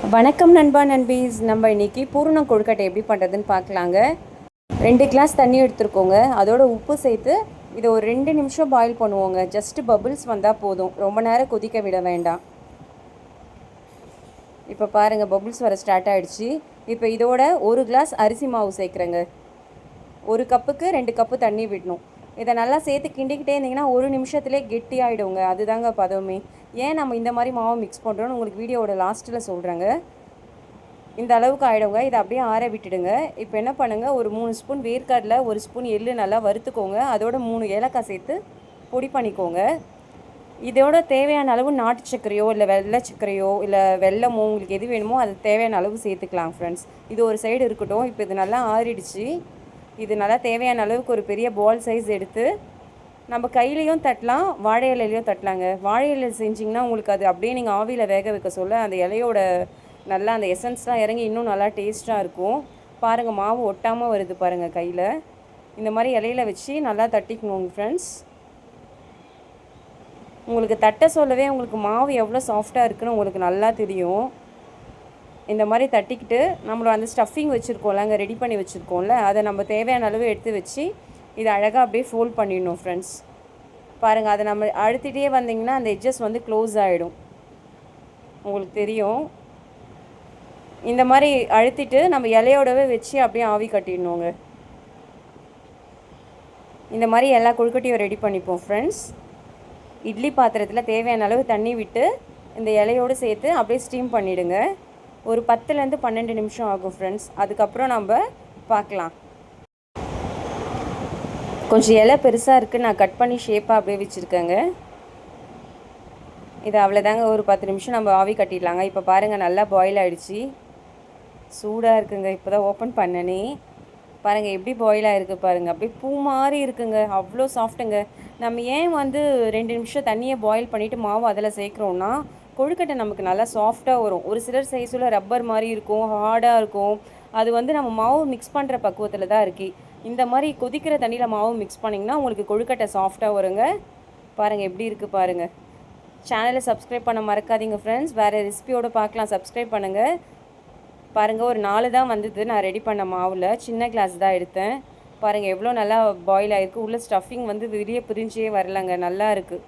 வணக்கம் நண்பா நண்பீஸ். நம்ம இன்றைக்கி பூரணம் கொழுக்கட்டை எப்படி பண்ணுறதுன்னு பார்க்கலாங்க. 2 கிளாஸ் தண்ணி எடுத்துருக்கோங்க. அதோட உப்பு சேர்த்து இதை ஒரு 2 நிமிஷம் பாயில் பண்ணுவோங்க. ஜஸ்ட்டு பபுள்ஸ் வந்தால் போதும், ரொம்ப நேரம் கொதிக்க விட வேண்டாம். இப்போ பாருங்கள், பபுள்ஸ் வர ஸ்டார்ட் ஆகிடுச்சு. இப்போ இதோட 1 கிளாஸ் அரிசி மாவு சேர்க்குறேங்க. 1 கப்புக்கு 2 கப்பு தண்ணி விடணும். இதை நல்லா சேர்த்து கிண்டிக்கிட்டே இருந்திங்கன்னா 1 நிமிஷத்துலேயே கெட்டி ஆகிடுங்க. அதுதாங்க பதமே. ஏன் நம்ம இந்த மாதிரி மாவு மிக்ஸ் பண்ணுறோன்னு உங்களுக்கு வீடியோவோட லாஸ்ட்டில் சொல்கிறேங்க. இந்த அளவுக்கு ஆகிடுங்க. இதை அப்படியே ஆற விட்டுடுங்க. இப்போ என்ன பண்ணுங்கள், ஒரு 3 ஸ்பூன் வேர்க்கடலை, 1 ஸ்பூன் எள்ளு நல்லா வறுத்துக்கோங்க. அதோட 3 ஏலக்காய் சேர்த்து பொடி பண்ணிக்கோங்க. இதோட தேவையான அளவு நாட்டு சர்க்கரையோ இல்லை வெள்ளை சர்க்கரையோ இல்லை வெல்லமோ உங்களுக்கு எது வேணுமோ அது தேவையான அளவு சேர்த்துக்கலாம் ஃப்ரெண்ட்ஸ். இது ஒரு சைடு இருக்கட்டும். இப்போ இது நல்லா ஆறிடுச்சு. இது நல்லா தேவையான அளவுக்கு ஒரு பெரிய பால் சைஸ் எடுத்து நம்ம கையிலையும் தட்டலாம், வாழை இலையிலையும் தட்டலாங்க. வாழை இலையில் செஞ்சிங்கன்னா உங்களுக்கு அது அப்படியே நீங்கள் ஆவியில் வேக வைக்க சொல்ல அந்த இலையோட நல்லா அந்த எசன்ஸ்லாம் இறங்கி இன்னும் நல்லா டேஸ்ட்டாக இருக்கும். பாருங்கள், மாவு ஒட்டாமல் வருது பாருங்கள் கையில். இந்த மாதிரி இலையில வச்சு நல்லா தட்டிக்கணும் ஃப்ரெண்ட்ஸ். உங்களுக்கு தட்ட சொல்லவே உங்களுக்கு மாவு எவ்வளோ சாஃப்டாக இருக்குன்னு உங்களுக்கு நல்லா தெரியும். இந்த மாதிரி தட்டிக்கிட்டு நம்மளோட அந்த ஸ்டஃபிங் வச்சுருக்கோம்ல, அங்கே ரெடி பண்ணி வச்சுருக்கோம்ல, அதை நம்ம தேவையான அளவு எடுத்து வச்சு இதை அழகாக அப்படியே ஃபோல்ட் பண்ணிடணும் ஃப்ரெண்ட்ஸ். பாருங்கள், அதை நம்ம அழுத்திட்டே வந்திங்கன்னா அந்த எட்ஜஸ் வந்து க்ளோஸ் ஆகிடும், உங்களுக்கு தெரியும். இந்த மாதிரி அழுத்திட்டு நம்ம இலையோடவே வச்சு அப்படியே ஆவி கட்டிடணுங்க. இந்த மாதிரி எல்லா கொழுக்கட்டையும் ரெடி பண்ணிப்போம் ஃப்ரெண்ட்ஸ். இட்லி பாத்திரத்தில் தேவையான அளவு தண்ணி விட்டு இந்த இலையோடு சேர்த்து அப்படியே ஸ்டீம் பண்ணிவிடுங்க. ஒரு 10லேருந்து 12 நிமிஷம் ஆகும் ஃப்ரெண்ட்ஸ். அதுக்கப்புறம் நம்ம பார்க்கலாம். கொஞ்சம் இலை பெருசாக இருக்குது, நான் கட் பண்ணி ஷேப்பாக அப்படியே வச்சுருக்கேங்க. இது அவ்வளோதாங்க. ஒரு 10 நிமிஷம் நம்ம ஆவி கட்டிடலாங்க. இப்போ பாருங்கள், நல்லா பாயில் ஆகிடுச்சு. சூடாக இருக்குங்க. இப்போ தான் ஓப்பன் பண்ணனே. பாருங்கள் எப்படி பாயில் ஆகிருக்கு பாருங்கள். அப்படியே பூ மாதிரி இருக்குங்க. அவ்வளோ சாஃப்ட்டுங்க. நம்ம ஏன் வந்து 2 நிமிஷம் தண்ணியை பாயில் பண்ணிவிட்டு மாவு அதில் சேர்க்குறோன்னா கொழுக்கட்டை நமக்கு நல்லா சாஃப்டாக வரும். ஒரு சிலர் சைஸில் ரப்பர் மாதிரி இருக்கும், ஹார்டாக இருக்கும். அது வந்து நம்ம மாவு மிக்ஸ் பண்ணுற பக்குவத்தில் தான் இருக்குது. இந்த மாதிரி கொதிக்கிற தண்ணியில் மாவு மிக்ஸ் பண்ணிங்கன்னா உங்களுக்கு கொழுக்கட்டை சாஃப்டாக வருங்க. பாருங்கள் எப்படி இருக்குது பாருங்கள். சேனலை சப்ஸ்கிரைப் பண்ண மறக்காதீங்க ஃப்ரெண்ட்ஸ். வேறு ரெசிபியோடு பார்க்கலாம், சப்ஸ்கிரைப் பண்ணுங்கள். பாருங்கள், ஒரு 4 தான் வந்தது நான் ரெடி பண்ண மாவில். சின்ன கிளாஸ் தான் எடுத்தேன். பாருங்கள் எவ்வளோ நல்லா பாயில் ஆகிருக்கு. உள்ள ஸ்டஃபிங் வந்து வெளியே பிரிஞ்சே வரலங்க, நல்லா இருக்குது.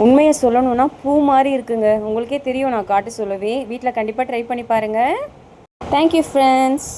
உண்மையை சொல்லணுன்னா பூ மாதிரி இருக்குங்க. உங்களுக்கே தெரியும் நான் காட்ட சொல்லவே. வீட்டில் கண்டிப்பாக ட்ரை பண்ணி பாருங்கள். Thank you friends.